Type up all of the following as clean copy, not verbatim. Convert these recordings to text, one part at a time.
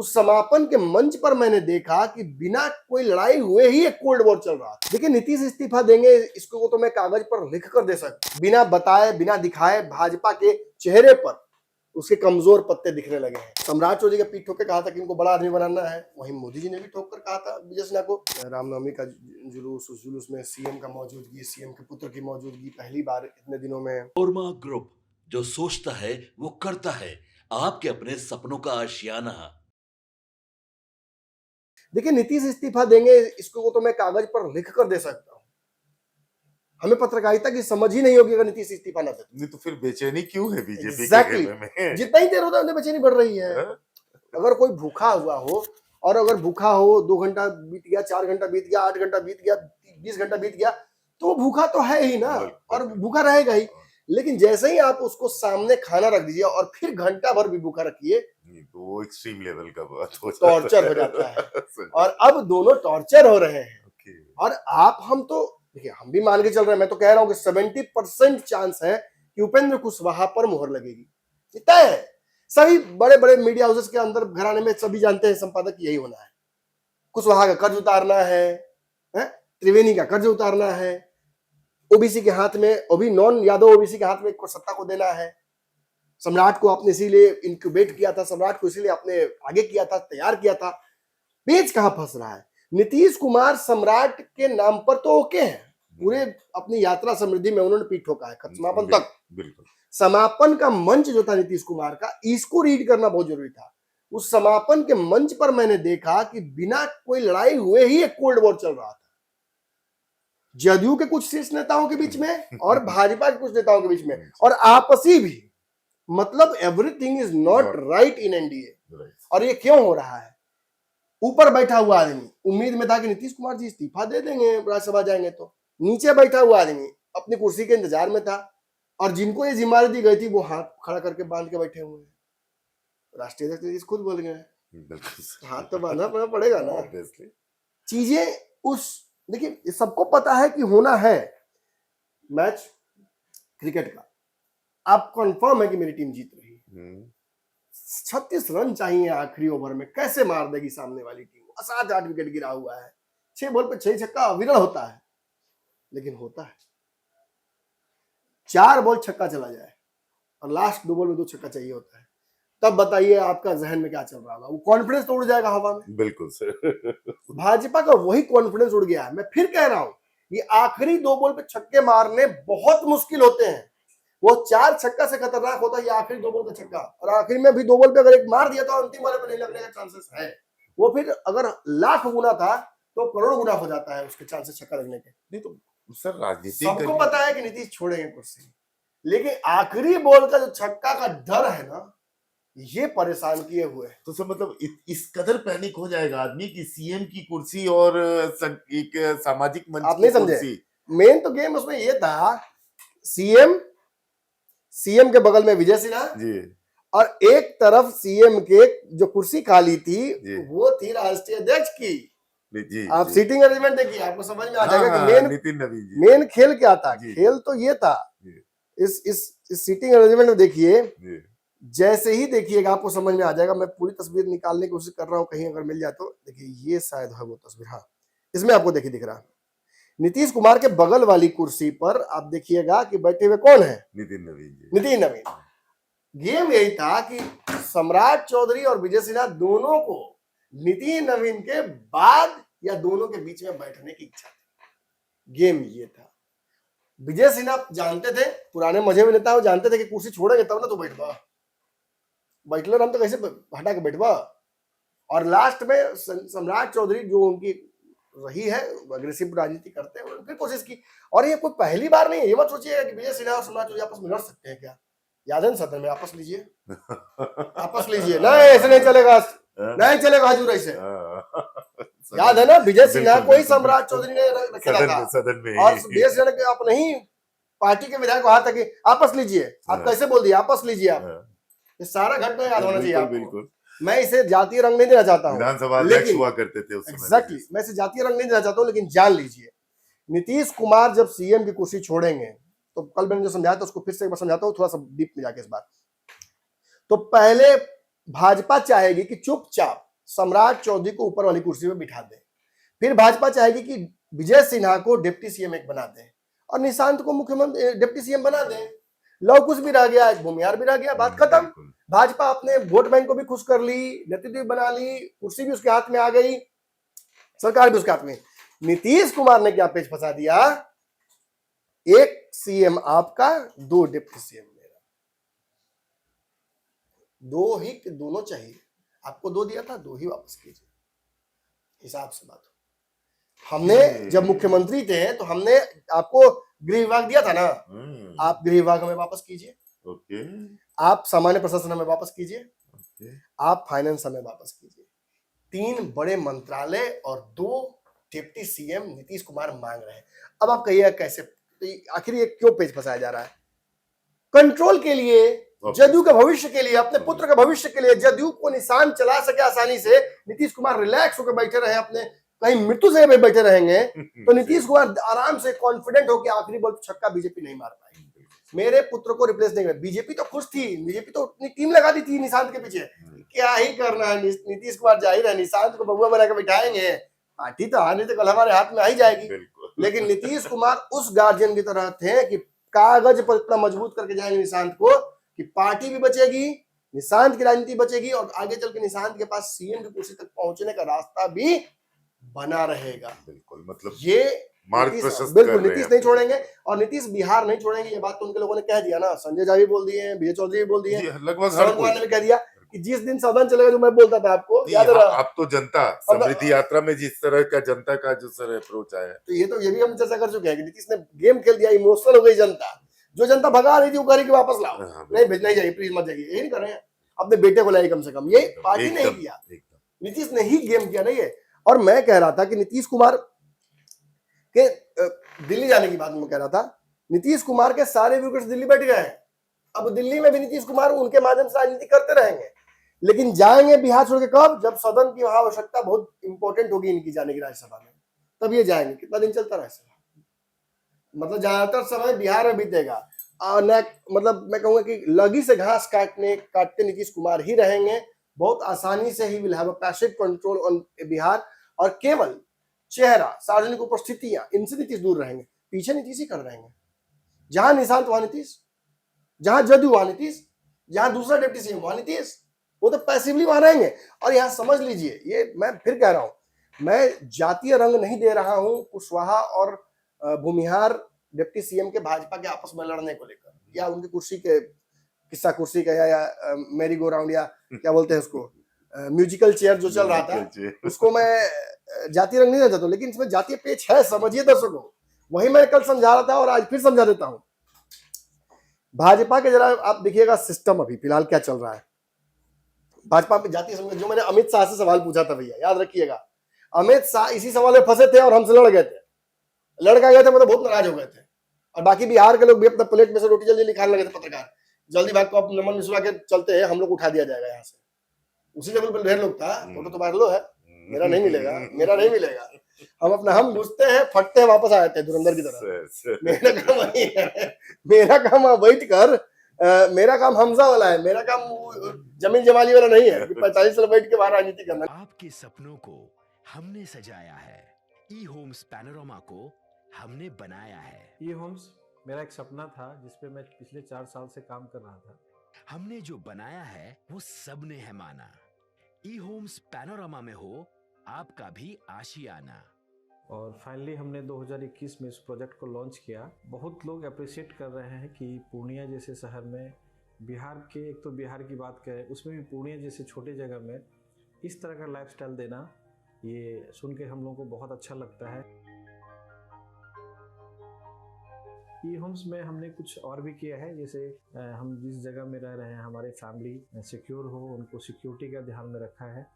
उस समापन के मंच पर मैंने देखा कि बिना कोई लड़ाई हुए ही एक कोल्ड वॉर चल रहा था। देखिए, नीतीश इस्तीफा देंगे इसको तो मैं कागज पर लिख कर दे सकता, बिना बताए बिना दिखाए भाजपा के चेहरे पर उसके कमजोर पत्ते दिखने लगे हैं। सम्राट चौधरी का पीठ ठोक के कहा था कि इनको बड़ा आदमी बनाना है, वहीं मोदी जी ने भी ठोक कर कहा था विजय सिन्हा को। रामनवमी का जुलूस, उस जुलूस में सीएम का मौजूदगी, सीएम के पुत्र की मौजूदगी पहली बार इतने दिनों में। ओरमा ग्रुप, जो सोचता है वो करता है, आपके अपने सपनों का आशियाना। देखिए, नीतीश इस्तीफा देंगे इसको तो मैं कागज पर लिख कर दे सकता हूं, हमें पत्रकारिता की समझ ही नहीं होगी अगर नीतीश इस्तीफा ना दे। नहीं तो फिर बेचैनी क्यों है बीजेपी Exactly. के में? जितना ही देर होता है उतनी बेचैनी बढ़ रही है। अगर कोई भूखा हुआ हो, और अगर भूखा हो 2 घंटा बीत गया, 4 घंटा बीत गया, 8 घंटा बीत गया, 20 घंटा बीत गया, तो वो भूखा तो है ही ना, और भूखा रहेगा ही। लेकिन जैसे ही आप उसको सामने खाना रख दीजिए और फिर घंटा भर भी भूखा रखिए, तो एक्सट्रीम लेवल का बात हो जाता है, टॉर्चर हो जाता है। और अब दोनों टॉर्चर हो रहे हैं। और हम तो देखिए, हम भी मान के चल रहे हैं, मैं तो कह रहा हूं कि 70% चांस है कि उपेंद्र कुशवाहा पर मुहर लगेगी। इतना है, सभी बड़े बड़े मीडिया हाउसेस के अंदर घराने में सभी जानते हैं संपादक यही होना है। कुशवाहा का कर्ज उतारना है, त्रिवेणी का कर्ज उतारना है, ओबीसी के हाथ में, अभी नॉन यादव ओबीसी के हाथ में सत्ता को देना है। सम्राट को आपने इसीलिए इंक्यूबेट किया था, सम्राट को इसीलिए आपने आगे किया था, तैयार किया था। पेज कहां फंस रहा है? नीतीश कुमार सम्राट के नाम पर तो ओके है, पूरे अपनी यात्रा समृद्धि में उन्होंने पीठ ठोका है समापन तक। बिल्कुल। समापन का मंच जो था नीतीश कुमार का, इसको रीड करना बहुत जरूरी था। उस समापन के मंच पर मैंने देखा कि बिना कोई लड़ाई हुए ही एक कोल्ड वॉर चल रहा था, जदयू के कुछ शीर्ष नेताओं के बीच में और भाजपा के कुछ नेताओं के बीच में, और आपसी भी। मतलब everything is not right in NDA. और ये क्यों हो रहा है? ऊपर बैठा हुआ आदमी उम्मीद में था कि नीतीश कुमार जी इस्तीफा दे देंगे, राज्यसभा जाएंगे, तो नीचे बैठा हुआ आदमी अपनी कुर्सी के इंतजार में था, और जिनको ये जिम्मेदारी दी गई थी वो हाथ खड़ा करके बांध के बैठे हुए हैं। राष्ट्रीय अध्यक्ष नीतीश खुद बोल गए, हाथ तो बांधना पड़ेगा ना। चीजें उस, देखिए सबको पता है कि होना है मैच क्रिकेट का, आप कंफर्म है कि मेरी टीम जीत रही है। 36 रन चाहिए आखिरी ओवर में, कैसे मार देगी सामने वाली टीम? 7-8 विकेट गिरा हुआ है, 6 बॉल पे 6 छक्का अविरल होता है, लेकिन होता है 4 बॉल छक्का चला जाए और लास्ट 2 बॉल में 2 छक्का चाहिए होता है, तब बताइए आपका जहन में क्या चल रहा होगा? वो कॉन्फिडेंस तो उड़ जाएगा हवा में। बिल्कुल सर। भाजपा का वही कॉन्फिडेंस उड़ गया है। मैं फिर कह रहा हूं, ये आखिरी 2 बॉल पे छक्के मारने बहुत मुश्किल होते हैं। वो 4 छक्का से खतरनाक होता है ये आखिरी 2 बॉल का छक्का, और आखिर में भी 2 बॉल पे अगर एक मार दिया तो अंतिम वाले पे नहीं लगने का चांसेस है। वो फिर अगर लाख गुना था तो करोड़ गुना हो जाता है उसके चांसेस छक्का लगने के। नहीं तो सर राजनीति सबको पता है कि नीतीश छोड़ेंगे कुर्सी, लेकिन आखिरी बॉल का जो छक्का का डर है ना, ये परेशान किए हुए है। तो सर मतलब इस कदर पैनिक हो जाएगा आदमी कि सीएम की कुर्सी और एक सामाजिक मंच आप नहीं समझे, मेन तो गेम उसमें ये था, सीएम के बगल में विजय सिन्हा जी, और एक तरफ सीएम के जो कुर्सी खाली थी वो थी राष्ट्रीय अध्यक्ष की जी। आप सीटिंग अरेंजमेंट देखिए, आपको समझ में आ जाएगा कि मेन खेल क्या था। खेल तो ये था, इस सीटिंग अरेंजमेंट में देखिए, जैसे ही देखिएगा आपको समझ में आ जाएगा। मैं पूरी तस्वीर निकालने की कोशिश कर रहा हूँ, कहीं अगर मिल जाए तो। देखिए, ये शायद है वो तस्वीर, हाँ इसमें आपको देखिए दिख रहा है। नीतीश कुमार के बगल वाली कुर्सी पर आप देखिएगा कि बैठे हुए कौन है? नितिन नवीन। गेम यही था कि सम्राट चौधरी और विजय सिन्हा दोनों को नितिन नवीन के बाद या दोनों के बीच में बैठने की इच्छा थी। गेम ये था। विजय सिन्हा जानते थे, पुराने मजे में नेता जानते थे कि कुर्सी छोड़ेंगे तब ना तो बैठलो हम तो कैसे हटा के बैठवा। और लास्ट में सम्राट चौधरी जो उनकी रही है, अग्रेसिव राजनीति करते हैं, उन्होंने कोशिश की। और ये कोई पहली बार नहीं है, ये मत सोचिएगा कि विजय सिन्हा और सम्राट चौधरी आपस में लड़ सकते हैं। क्या याद है सदन में? आपस लीजिए नहीं ऐसे नहीं चलेगा, नहीं चलेगा हजूर ऐसे। याद है ना, विजय सिन्हा को ही सम्राट चौधरी ने रखा था सदन में, और विजय सिन्हा के अपने ही पार्टी के विधायक कहा था कि आपस लीजिए। आप कैसे बोल दिए आपस लीजिए? आप ये सारा घटना याद होना चाहिए आपको। मैं इसे जातीय रंग नहीं देना चाहता हूँ, विधानसभा अध्यक्ष हुआ करते थे उस समय। एग्जैक्टली, मैं इसे जातीय रंग नहीं देना चाहता हूँ, लेकिन जान लीजिए, नीतीश कुमार जब सीएम की कुर्सी छोड़ेंगे, तो कल मैंने जो समझाया था उसको फिर से एक बार समझाता हूँ, थोड़ा सा डीप में जाके इस बार। तो पहले भाजपा चाहेगी कि चुपचाप सम्राट चौधरी को ऊपर वाली कुर्सी में बिठा दें। फिर भाजपा चाहेगी कि विजय सिन्हा को डिप्टी सीएम एक बना दें और निशांत को मुख्यमंत्री डिप्टी सीएम बना दें। लव कुश भी रह गया, एक भूमिहार भी रह गया, बात खत्म। भाजपा अपने वोट बैंक को भी खुश कर ली, नेतृत्व भी बना ली, कुर्सी भी उसके हाथ में आ गई, सरकार भी उसके हाथ में। नीतीश कुमार ने क्या पेच फंसा दिया, एक सीएम आपका, 2 डिप्टी सीएम मेरा। 2 ही कि दोनों चाहिए? आपको 2 दिया था, 2 ही वापस कीजिए, हिसाब से बात हो। हमने जब मुख्यमंत्री थे तो हमने आपको गृह विभाग दिया था ना, आप गृह विभाग हमें वापस कीजिए, आप सामान्य प्रशासन हमें वापस कीजिए, आप फाइनेंस हमें वापस कीजिए। 3 बड़े मंत्रालय और 2 डिप्टी सीएम नीतीश कुमार मांग रहे हैं। अब आप कहिए कैसे, तो आखिर ये क्यों पेच फंसाया जा रहा है? कंट्रोल के लिए, जदयू के भविष्य के लिए, अपने पुत्र के भविष्य के लिए, जदयू को निशान चला सके आसानी से, नीतीश कुमार रिलैक्स होकर बैठे रहे, अपने कहीं मृत्यु से भी बैठे रहेंगे तो नीतीश कुमार आराम से कॉन्फिडेंट होकर आखिरी बॉल छक्का बीजेपी नहीं मार पाएगी। मेरे पुत्र को रिप्लेस नहीं कर। बीजेपी तो खुश थी, बीजेपी तो अपनी टीम लगा दी थी निशांत के पीछे, क्या ही करना है, नीतीश कुमार जाहिर है निशांत को बबुआ बना के बिठाएंगे, पार्टी तो आने तो कल हमारे हाथ में आ ही जाएगी। लेकिन नीतीश कुमार उस गार्जियन की तरह थे कि कागज पर इतना मजबूत करके जाएंगे निशांत को कि पार्टी भी बचेगी, निशांत की राजनीति बचेगी और आगे चल के निशांत के पास सीएम की कुर्सी तक पहुंचने का रास्ता भी बना रहेगा। बिल्कुल, मतलब ये मार्ग प्रशस्त बिल्कुल नीतीश नहीं छोड़ेंगे और नीतीश बिहार नहीं छोड़ेंगे। ये बात तो उनके लोगों ने कह दिया ना, संजय झा भी बोल दिए हैं, विजय चौधरी भी बोल दिए, लगभग हर कोई ने भी कह दिया कि जिस दिन सदन चलेगा, जो मैं बोलता था आपको याद है, अब तो जनता समृद्धि यात्रा में जिस तरह का जनता का जो सर अप्रोच आया, तो ये भी हम चर्चा कर चुके हैं कि नीतीश ने गेम खेल दिया, इमोशनल हो गई जनता। जो जनता भगा रही थी वो कह रही कि वापस लाओ, नहीं भेजना ही चाहिए, प्लीज मत जाइए, यही नहीं कर रहे हैं, अपने बेटे को लाइए कम से कम। ये पार्टी ने ही किया, नीतीश ने ही गेम किया नहीं है। और मैं कह रहा था कि नीतीश कुमार के दिल्ली जाने की बात मैं कह रहा था, नीतीश कुमार के सारे व्यूअर्स दिल्ली बैठ गए हैं। अब दिल्ली में भी नीतीश कुमार उनके माध्यम से राजनीति करते रहेंगे, लेकिन जाएंगे बिहार छोड़ के कब? जब सदन की वहां आवश्यकता बहुत इंपॉर्टेंट होगी इनकी जाने की राज्यसभा में, तब ये जाएंगे। कितना दिन चलता रहा, मतलब ज्यादातर समय बिहार में बीतेगा। मतलब मैं कहूंगा कि लगी से घास काटते नीतीश कुमार ही रहेंगे। बहुत आसानी से he will have a passive control on Bihar, और केवल चेहरा, सार्वजनिक उपस्थितियां, इनसे नीतीश दूर रहेंगे। पीछे नीतीश ही कर रहेंगे, जहां निशांत वहां नीतीश, जहां जदयू वहां नीतीश, जहां दूसरा डिप्टी सीएम वहां नीतीश, वो तो पैसिवली वहां रहेंगे। और यहां समझ लीजिए, ये मैं फिर कह रहा हूं, मैं जातीय रंग नहीं दे रहा हूं कुशवाहा और भूमिहार डिप्टी सीएम के भाजपा के आपस में लड़ने को लेकर, या उनकी कुर्सी के किस्सा कुर्सी का, या मेरी गो राउंड, या क्या बोलते हैं उसको, म्यूजिकल चेयर जो चल रहा था, उसको मैं जातीय रंग नहीं देता था, लेकिन इसमें जातीय पेच है, समझिए दर्शकों। वही मैं कल समझा रहा था और आज फिर समझा देता हूं। भाजपा के जरा आप देखिएगा सिस्टम अभी फिलहाल क्या चल रहा है भाजपा में जातीय संघर्ष। जो मैंने अमित शाह से सवाल पूछा था भैया, याद रखिएगा, अमित शाह इसी सवाल में फंसे थे और हमसे लड़ गए थे, मतलब बहुत नाराज हो गए थे। और बाकी बिहार के लोग भी अपना प्लेट में से रोटी जल्दी निकालने लगे थे, पत्रकार जल्दी भाग को, आप नमन मिश्रा के चलते हैं हम लोग उठा दिया जाएगा यहाँ से। उसी लेवल पर ढेर लोग था, फोटो तो वायरल है, मेरा नहीं मिलेगा, मेरा नहीं मिलेगा। हम घुसते हैं, फटते हैं, वापस आ जाते हैं धुरंधर की तरह। मेरा काम वही है, मेरा काम बैठ कर, मेरा काम हमजा वाला है, मेरा काम जमीन जमाली वाला नहीं है कि 45 साल बैठ के बाहर राजनीति करना। आपके सपनों को हमने सजाया है, ई होम्स पैनोरामा को हमने बनाया है। ई होम्स मेरा एक सपना था जिसपे मैं पिछले 4 साल से काम कर रहा था। हमने जो बनाया है वो सबने है माना। ई होम्स पैनोरामा में हो आपका भी आशियाना। और फाइनली हमने 2021 में इस प्रोजेक्ट को लॉन्च किया। बहुत लोग अप्रिशिएट कर रहे हैं कि पूर्णिया जैसे शहर में, बिहार के, एक तो बिहार की बात करें उसमें भी पूर्णिया जैसे छोटे जगह में इस तरह का लाइफस्टाइल देना, ये सुन के हम लोगों को बहुत अच्छा लगता है। ई होम्स में हमने कुछ और भी किया है, जैसे हम जिस जगह में रह रहे हैं हमारे फैमिली सिक्योर हो, उनको सिक्योरिटी का ध्यान में रखा है।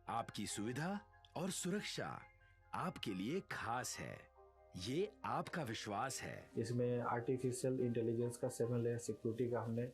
आपकी सुविधा और सुरक्षा आपके लिए खास है, ये आपका विश्वास है। इसमें आर्टिफिशियल इंटेलिजेंस का 7 लेयर सिक्योरिटी का हमने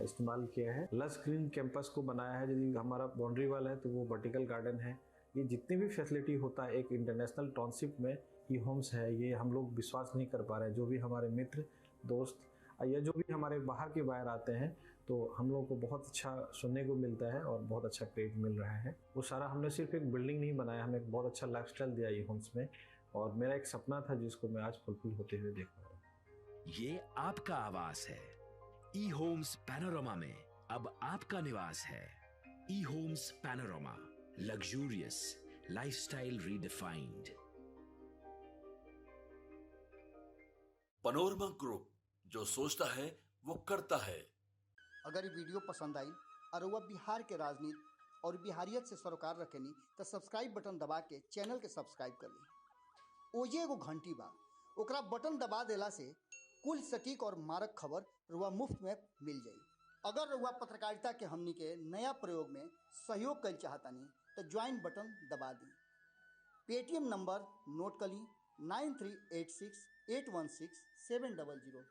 इस्तेमाल किया है। लस ग्रीन कैंपस को बनाया है, यदि हमारा बाउंड्री वाल है तो वो वर्टिकल गार्डन है। ये जितनी भी फैसिलिटी होता है एक इंटरनेशनल टाउनशिप में ई होम्स है, ये हम लोग विश्वास नहीं कर पा रहे हैं। जो भी हमारे मित्र दोस्त या जो भी हमारे बाहर के बाहर आते हैं तो हम लोगों को बहुत अच्छा सुनने को मिलता है और बहुत अच्छा क्रेडिट मिल रहा है। वो सारा हमने सिर्फ एक बिल्डिंग नहीं बनाया, हमें एक बहुत अच्छा लाइफस्टाइल दिया ई होम्स में, और मेरा एक सपना था जिसको मैं आज फुलफिल होते हुए देख रहा हूँ। ये आपका आवास है। ई होम्स पैनोरामा में अब आपका निवास है। E homes panorama, luxurious lifestyle redefined. Panorama group, जो सोचता है वो करता है। अगर ये वीडियो पसंद आई और वह बिहार के राजनीति और बिहारियत से सरोकार रखेनी तो सब्सक्राइब बटन दबा के चैनल के सब्सक्राइब कर ली। ओजे एगो घंटी बा, ओकरा बटन दबा देला से कुल सटीक और मारक खबर रुआ मुफ्त में मिल जाई। अगर रुआ पत्रकारिता के हमनी के नया प्रयोग में सहयोग कर चाहतानी तो ज्वाइन बटन दबा दी। पेटीएम नंबर नोट कर ली 9386816700।